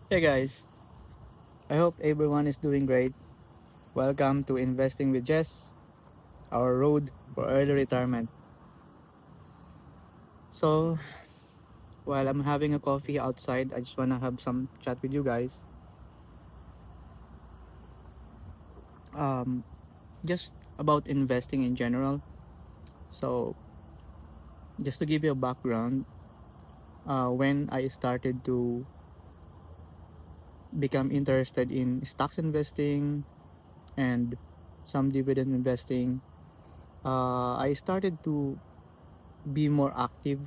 Hey guys, I hope everyone is doing great. Welcome to Investing with Jess, our road for early retirement. So, while I'm having a coffee outside, I just want to have some chat with you guys. Um, just about investing in general. So, just to give you a background, when I started to become interested in stocks investing and some dividend investing, I started to be more active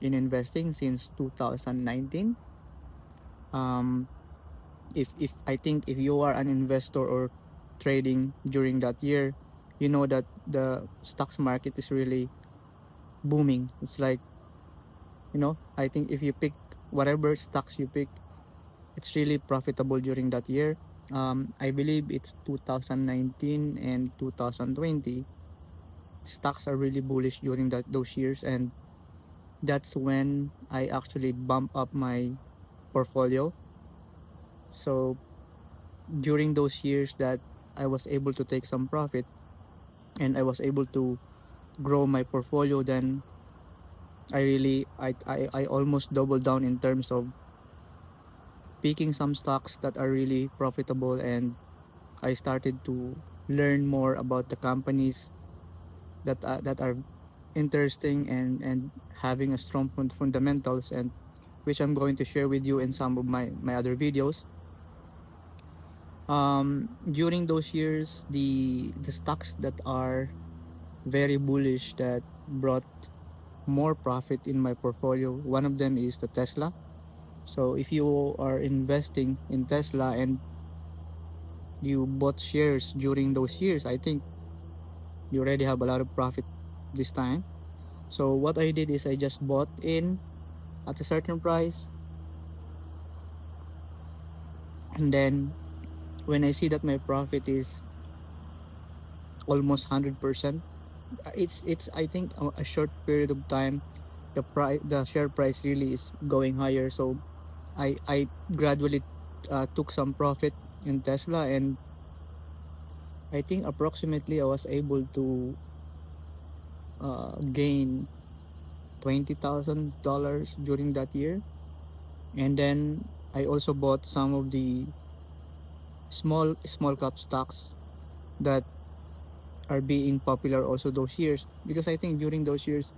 in investing since 2019. um if I think if you are an investor or trading during that year, you know that the stocks market is really booming. It's like, I think if you pick whatever stocks you pick, it's really profitable during that year. I believe it's 2019 and 2020. Stocks are really bullish during those years, and that's when I actually bump up my portfolio. So during those years that I was able to take some profit and I was able to grow my portfolio, then I almost doubled down in terms of picking some stocks that are really profitable, and I started to learn more about the companies that are interesting and having a strong fundamentals, and which I'm going to share with you in some of my other videos. During those years, the stocks that are very bullish that brought more profit in my portfolio. One of them is the Tesla. So if you are investing in Tesla and you bought shares during those years, I think you already have a lot of profit this time. So what I did is I just bought in at a certain price, and then when I see that my profit is almost 100%, it's I think a short period of time the share price really is going higher. So I gradually took some profit in Tesla, and I think approximately I was able to gain $20,000 during that year. And then I also bought some of the small cap stocks that are being popular also those years, because I think during those years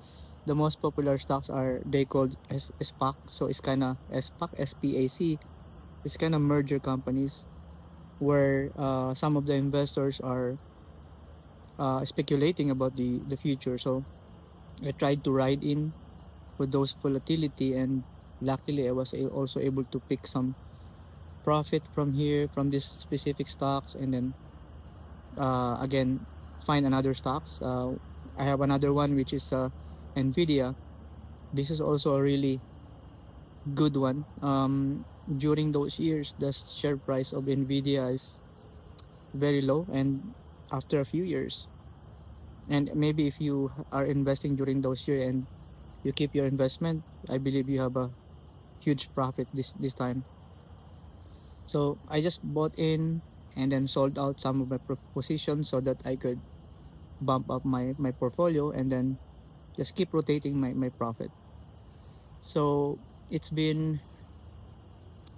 the most popular stocks are they called SPAC. So it's kind of SPAC. It's kind of merger companies where some of the investors are speculating about the future. So I tried to ride in with those volatility, and luckily I was also able to pick some profit from here from these specific stocks, and then again find another stocks. I have another one which is Nvidia. This is also a really good one. During those years, the share price of Nvidia is very low, and after a few years, and maybe if you are investing during those years and you keep your investment, I believe you have a huge profit this time. So I just bought in and then sold out some of my positions so that I could bump up my portfolio, and then just keep rotating my profit. So it's been,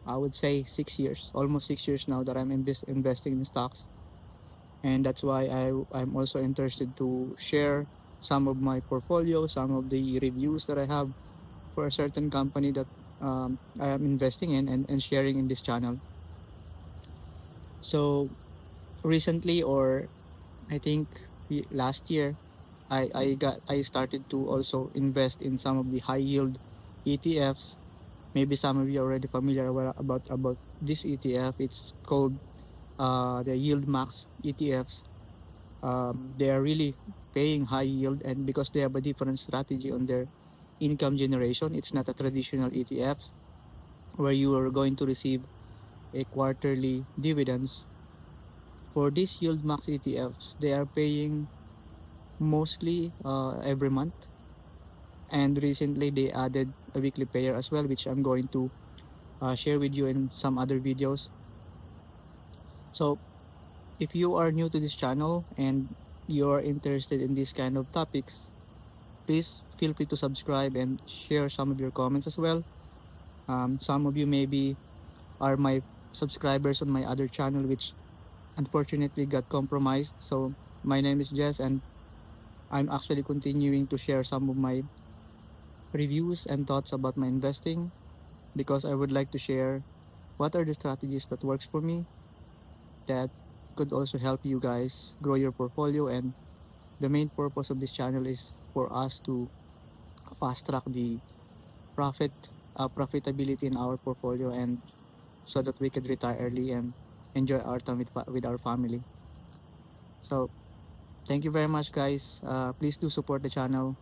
I would say, 6 years, almost 6 years now that I'm investing in stocks, and that's why I'm also interested to share some of my portfolio, some of the reviews that I have for a certain company that I am investing in, and sharing in this channel. So recently, or I think last year, I started to also invest in some of the high yield ETFs. Maybe some of you are already familiar about this ETF. It's called the Yield Max ETFs. They are really paying high yield, and because they have a different strategy on their income generation, it's not a traditional ETF where you are going to receive a quarterly dividends. For these Yield Max ETFs, they are paying mostly every month, and recently they added a weekly payer as well, which I'm going to share with you in some other videos. So if you are new to this channel and you are interested in this kind of topics, please feel free to subscribe and share some of your comments as well. Some of you maybe are my subscribers on my other channel, which unfortunately got compromised. So my name is Jess, and I'm actually continuing to share some of my reviews and thoughts about my investing, because I would like to share what are the strategies that works for me that could also help you guys grow your portfolio. And the main purpose of this channel is for us to fast track the profitability in our portfolio, and so that we could retire early and enjoy our time with our family. So thank you very much, guys. Please do support the channel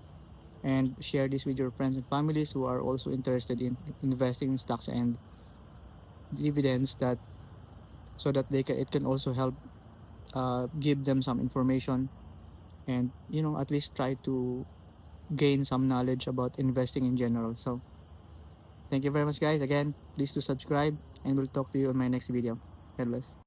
and share this with your friends and families who are also interested in investing in stocks and dividends, that so that it can also help give them some information, and at least try to gain some knowledge about investing in general. So thank you very much, guys. Again, please do subscribe, and we'll talk to you on my next video. God bless.